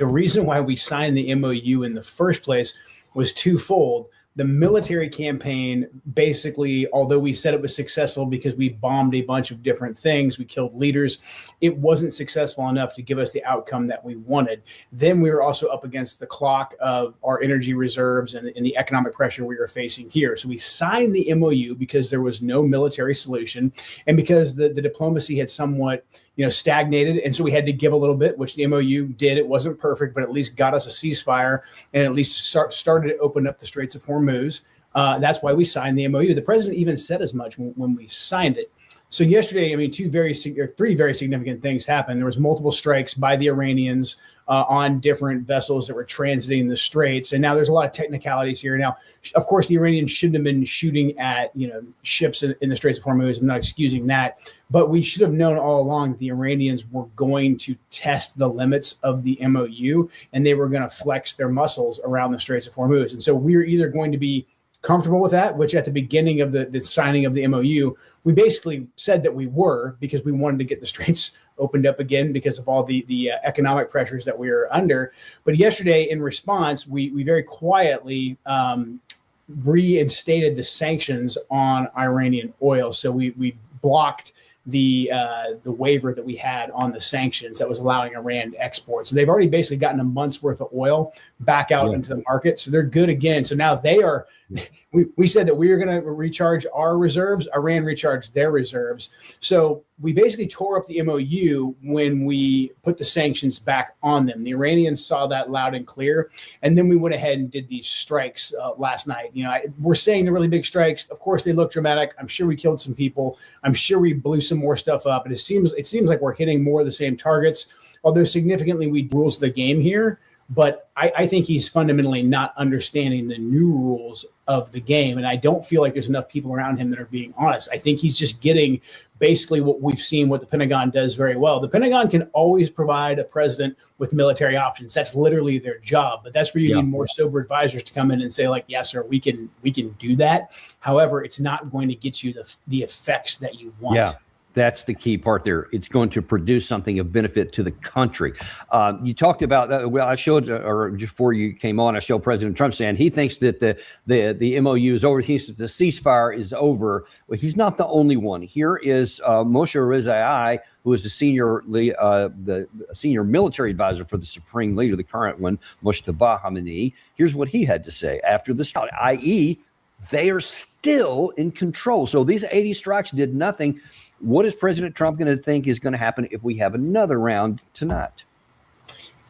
The reason why we signed the MOU in the first place was twofold. The military campaign, basically, although we said it was successful because we bombed a bunch of different things, we killed leaders, it wasn't successful enough to give us the outcome that we wanted. Then we were also up against the clock of our energy reserves and the economic pressure we were facing here. So we signed the MOU because there was no military solution and because the diplomacy had somewhat stagnated. And so we had to give a little bit, which the MOU did. It wasn't perfect, but at least got us a ceasefire and at least started to open up the Straits of Hormuz. That's why we signed the MOU. The president even said as much when we signed it. So yesterday, three very significant things happened. There was multiple strikes by the Iranians on different vessels that were transiting the Straits. And now there's a lot of technicalities here. Now, of course, the Iranians shouldn't have been shooting at ships in the Straits of Hormuz. I'm not excusing that. But we should have known all along that the Iranians were going to test the limits of the MOU and they were going to flex their muscles around the Straits of Hormuz. And so we're either going to be comfortable with that, which at the beginning of the signing of the MOU, we basically said that we were, because we wanted to get the straits opened up again because of all the economic pressures that we were under. But yesterday, in response, we very quietly reinstated the sanctions on Iranian oil. So we blocked the waiver that we had on the sanctions that was allowing Iran to export. So they've already basically gotten a month's worth of oil back out into the market. So they're good again. So now they are, we said that we were going to recharge our reserves. Iran recharged their reserves. So we basically tore up the MOU when we put the sanctions back on them. The Iranians saw that loud and clear. And then we went ahead and did these strikes last night. We're saying the really big strikes. Of course, they look dramatic. I'm sure we killed some people. I'm sure we blew some more stuff up. And it seems like we're hitting more of the same targets, although significantly we rules the game here. But I think he's fundamentally not understanding the new rules of the game. And I don't feel like there's enough people around him that are being honest. I think he's just getting basically what we've seen, what the Pentagon does very well. The Pentagon can always provide a president with military options. That's literally their job. But that's where you need more sober advisors to come in and say, like, yes, sir, we can do that. However, it's not going to get you the effects that you want. Yeah. That's the key part there. It's going to produce something of benefit to the country. You talked about, well, I showed, or just before you came on, I showed President Trump saying he thinks that the MOU is over. He thinks that the ceasefire is over. Well, he's not the only one. Here is Moshe Rezai, who is the senior military advisor for the supreme leader, the current one, Moshtaba Khamenei. Here's what he had to say after the strike, i.e., they are still in control. So these 80 strikes did nothing. What is President Trump going to think is going to happen if we have another round tonight?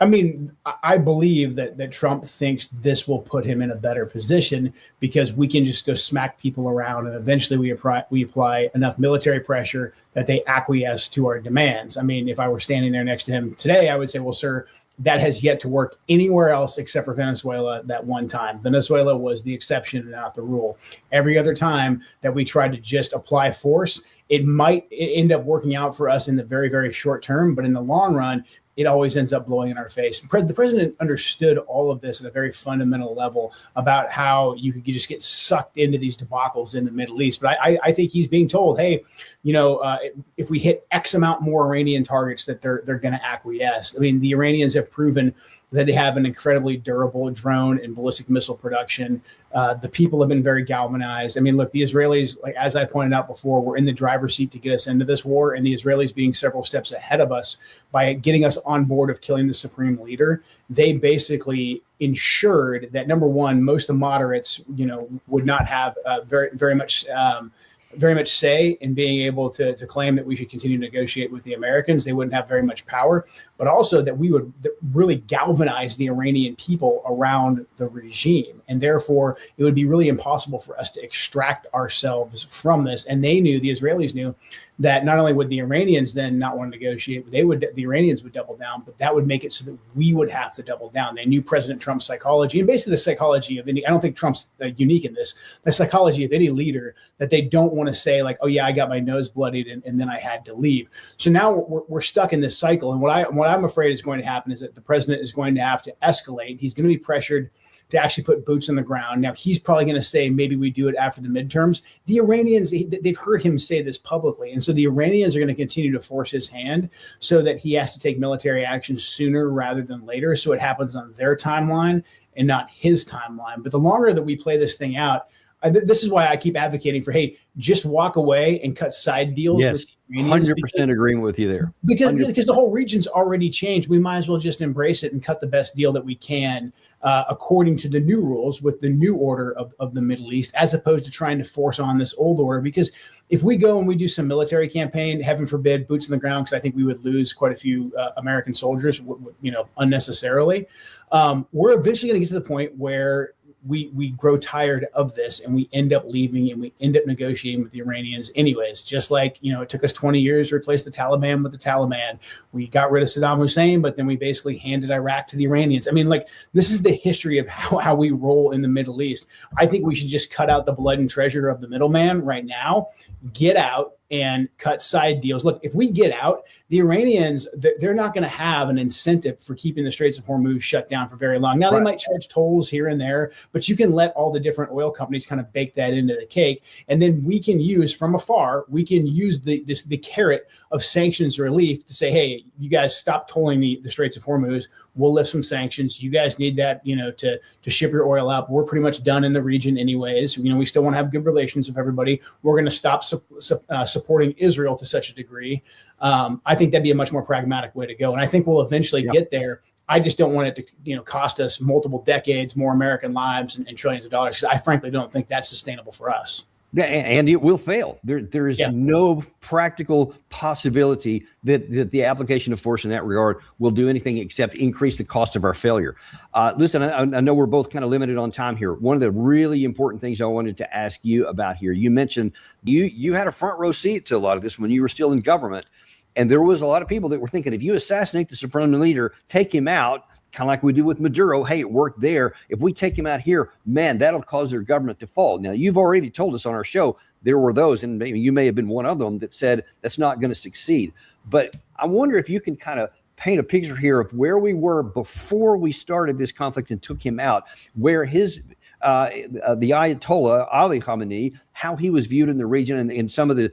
I believe that Trump thinks this will put him in a better position because we can just go smack people around and eventually we apply enough military pressure that they acquiesce to our demands. If I were standing there next to him today, I would say, well, sir, that has yet to work anywhere else except for Venezuela that one time. Venezuela was the exception and not the rule. Every other time that we tried to just apply force, it might end up working out for us in the very, very short term. But in the long run, it always ends up blowing in our face. The president understood all of this at a very fundamental level about how you could just get sucked into these debacles in the Middle East. But I think he's being told, hey, if we hit X amount more Iranian targets, that they're going to acquiesce. The Iranians have proven that they have an incredibly durable drone and ballistic missile production. The people have been very galvanized. Look, the Israelis, like as I pointed out before, were in the driver's seat to get us into this war, and the Israelis being several steps ahead of us by getting us on board of killing the supreme leader. They basically ensured that, number one, most of the moderates, would not have very much say in being able to claim that we should continue to negotiate with the Americans. They wouldn't have very much power, but also that we would really galvanize the Iranian people around the regime. And therefore, it would be really impossible for us to extract ourselves from this. And the Israelis knew that not only would the Iranians then not want to negotiate, the Iranians would double down, but that would make it so that we would have to double down. They knew President Trump's psychology, and basically the psychology of any, I don't think Trump's unique in this, the psychology of any leader, that they don't want to say like, oh yeah, I got my nose bloodied and then I had to leave. So now we're stuck in this cycle. And what I'm afraid is going to happen is that the president is going to have to escalate. He's going to be pressured to actually put boots on the ground. Now, he's probably going to say maybe we do it after the midterms. The Iranians, they've heard him say this publicly. And so the Iranians are going to continue to force his hand so that he has to take military action sooner rather than later. So it happens on their timeline and not his timeline. But the longer that we play this thing out, this is why I keep advocating for, hey, just walk away and cut side deals. Yes, with the Iranians 100% agreeing with you there. Because the whole region's already changed. We might as well just embrace it and cut the best deal that we can according to the new rules with the new order of the Middle East, as opposed to trying to force on this old order. Because if we go and we do some military campaign, heaven forbid, boots on the ground, because I think we would lose quite a few American soldiers, unnecessarily. We're eventually going to get to the point where we grow tired of this and we end up leaving and we end up negotiating with the Iranians anyways. Just like, it took us 20 years to replace the Taliban with the Taliban. We got rid of Saddam Hussein, but then we basically handed Iraq to the Iranians. I mean, this is the history of how we roll in the Middle East. I think we should just cut out the blood and treasure of the middleman right now, get out and cut side deals. Look, if we get out, the Iranians, they're not going to have an incentive for keeping the Straits of Hormuz shut down for very long. Now, They might charge tolls here and there, but you can let all the different oil companies kind of bake that into the cake. And then we can use from afar, we can use the carrot of sanctions relief to say, hey, you guys stop tolling the Straits of Hormuz. We'll lift some sanctions. You guys need that, to ship your oil out. We're pretty much done in the region anyways. We still want to have good relations with everybody. We're going to stop supporting Israel to such a degree. I think that'd be a much more pragmatic way to go. And I think we'll eventually get there. I just don't want it to, cost us multiple decades, more American lives and trillions of dollars. Because I frankly don't think that's sustainable for us. Yeah, and it will fail. There is no practical possibility that the application of force in that regard will do anything except increase the cost of our failure. Listen, I know we're both kind of limited on time here. One of the really important things I wanted to ask you about here, you mentioned you had a front row seat to a lot of this when you were still in government. And there was a lot of people that were thinking, if you assassinate the supreme leader, take him out, kind of like we do with Maduro. Hey, it worked there. If we take him out here, man, that'll cause their government to fall. Now, you've already told us on our show, there were those, and maybe you may have been one of them, that said that's not going to succeed. But I wonder if you can kind of paint a picture here of where we were before we started this conflict and took him out, where the Ayatollah, Ali Khamenei, how he was viewed in the region and some of the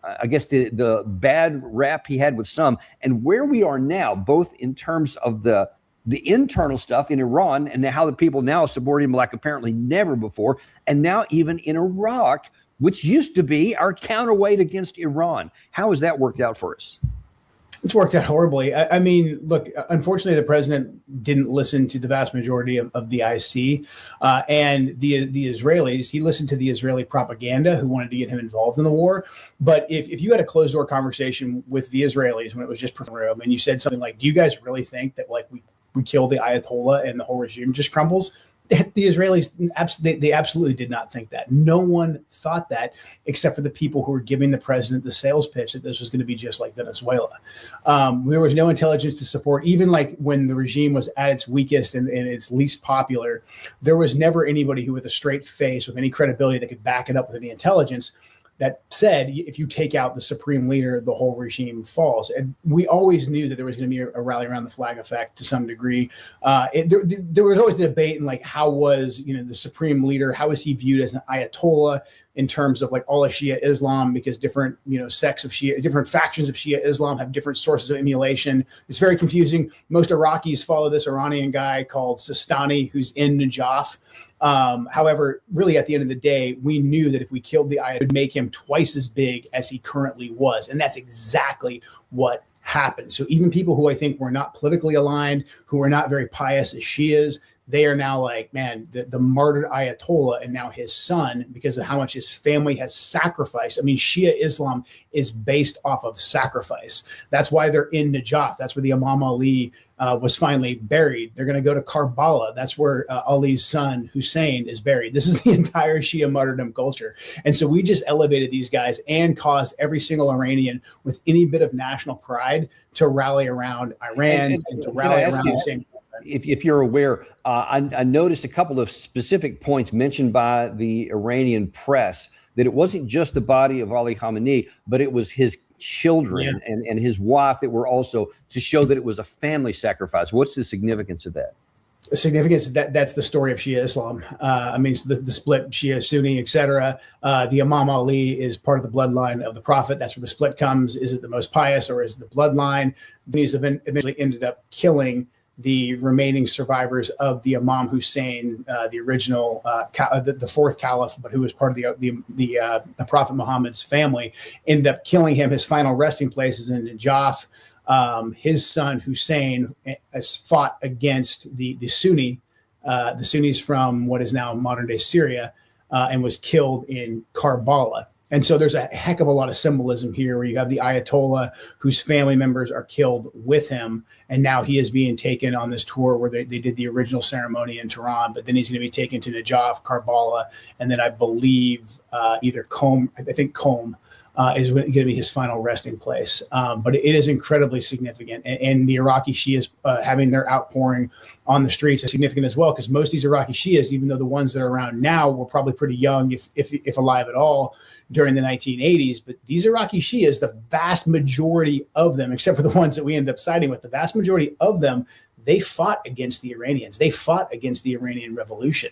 I guess the bad rap he had with some, and where we are now, both in terms of the internal stuff in Iran and how the people now support him like apparently never before, and now even in Iraq, which used to be our counterweight against Iran. How has that worked out for us? It's worked out horribly. I mean, look, unfortunately, the president didn't listen to the vast majority of the IC and the Israelis. He listened to the Israeli propaganda who wanted to get him involved in the war. But if you had a closed door conversation with the Israelis when it was just in the room and you said something like, do you guys really think that we kill the Ayatollah and the whole regime just crumbles? The Israelis, they absolutely did not think that. No one thought that except for the people who were giving the president the sales pitch that this was going to be just like Venezuela. There was no intelligence to support, even like when the regime was at its weakest and its least popular, there was never anybody who with a straight face, with any credibility that could back it up with any intelligence that said, if you take out the supreme leader, the whole regime falls. And we always knew that there was going to be a rally around the flag effect to some degree. There was always a debate in how was, the supreme leader, how is he viewed as an Ayatollah in terms of all of Shia Islam, because different, sects of Shia, different factions of Shia Islam have different sources of emulation. It's very confusing. Most Iraqis follow this Iranian guy called Sistani, who's in Najaf. However, really at the end of the day, we knew that if we killed the Ayatollah, it would make him twice as big as he currently was. And that's exactly what happened. So even people who I think were not politically aligned, who were not very pious as Shias, they are now man, the martyred Ayatollah and now his son, because of how much his family has sacrificed. I mean, Shia Islam is based off of sacrifice. That's why they're in Najaf. That's where the Imam Ali was finally buried. They're going to go to Karbala. That's where Ali's son Hussein is buried. This is the entire Shia martyrdom culture. And so we just elevated these guys and caused every single Iranian with any bit of national pride to rally around Iran and to rally around the same. If you're aware, I noticed a couple of specific points mentioned by the Iranian press, that it wasn't just the body of Ali Khamenei, but it was his children and his wife that were also, to show that it was a family sacrifice. What's the significance of that? significance that's the story of Shia Islam. I mean, so the split Shia, Sunni, etc. The Imam Ali is part of the bloodline of the Prophet. That's where the split comes. Is it the most pious or is it the bloodline? These eventually ended up killing the remaining survivors of the Imam Hussein, the original, the fourth caliph, but who was part of the Prophet Muhammad's family. Ended up killing him. His final resting place is in Najaf. His son Hussein has fought against the Sunnis from what is now modern day Syria, and was killed in Karbala. And so there's a heck of a lot of symbolism here where you have the Ayatollah whose family members are killed with him. And now he is being taken on this tour where they did the original ceremony in Tehran, but then he's going to be taken to Najaf, Karbala, and then I believe either Qom, I think Qom, is going to be his final resting place. But it is incredibly significant. And the Iraqi Shias having their outpouring on the streets is significant as well, because most of these Iraqi Shias, even though the ones that are around now were probably pretty young, if alive at all, during the 1980s, but these Iraqi Shias, the vast majority of them, except for the ones that we ended up siding with, the vast majority of them, they fought against the Iranians. They fought against the Iranian Revolution.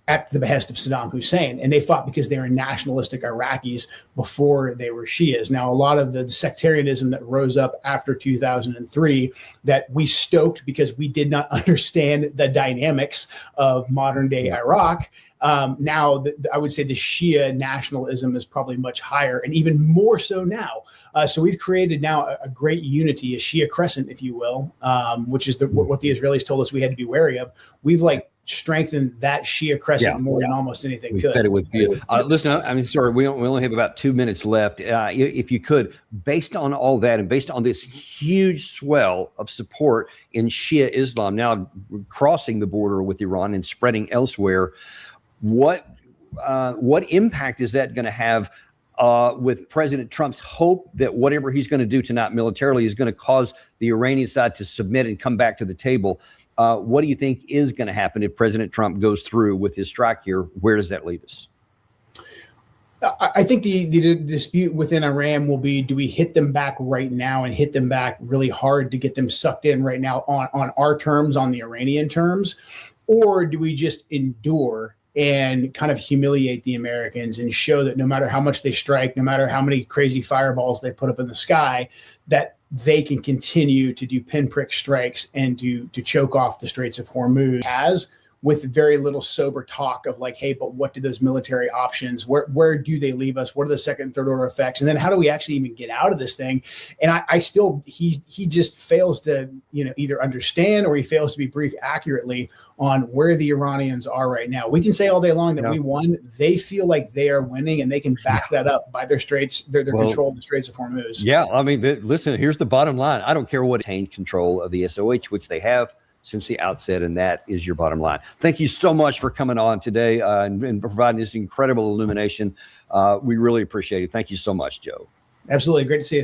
At the behest of Saddam Hussein. And they fought because they were nationalistic Iraqis before they were Shias. Now, a lot of the sectarianism that rose up after 2003 that we stoked because we did not understand the dynamics of modern day Iraq. Now, I would say the Shia nationalism is probably much higher and even more so now. So we've created now a great unity, a Shia crescent, if you will, which is what the Israelis told us we had to be wary of. We've strengthened that Shia crescent more than almost anything could. Fed it with fuel. Listen, I mean, sorry, we only have about 2 minutes left. If you could, based on all that and based on this huge swell of support in Shia Islam now crossing the border with Iran and spreading elsewhere, what impact is that going to have with President Trump's hope that whatever he's going to do tonight militarily is going to cause the Iranian side to submit and come back to the table? What do you think is going to happen if President Trump goes through with his strike here? Where does that leave us? I think the dispute within Iran will be, do we hit them back right now and hit them back really hard to get them sucked in right now on our terms, on the Iranian terms? Or do we just endure and kind of humiliate the Americans and show that no matter how much they strike, no matter how many crazy fireballs they put up in the sky, that they can continue to do pinprick strikes and to choke off the Straits of Hormuz with very little sober talk of hey, but what do those military options, where do they leave us? What are the second and third order effects? And then how do we actually even get out of this thing? And I still, he just fails to, either understand or he fails to be briefed accurately on where the Iranians are right now. We can say all day long that we won. They feel like they are winning and they can back that up by their control of the Straits of Hormuz. Yeah. I mean, listen, here's the bottom line. I don't care what obtained control of the SOH, which they have since the outset, and that is your bottom line. Thank you so much for coming on today and providing this incredible illumination. We really appreciate it. Thank you so much, Joe. Absolutely. Great to see you.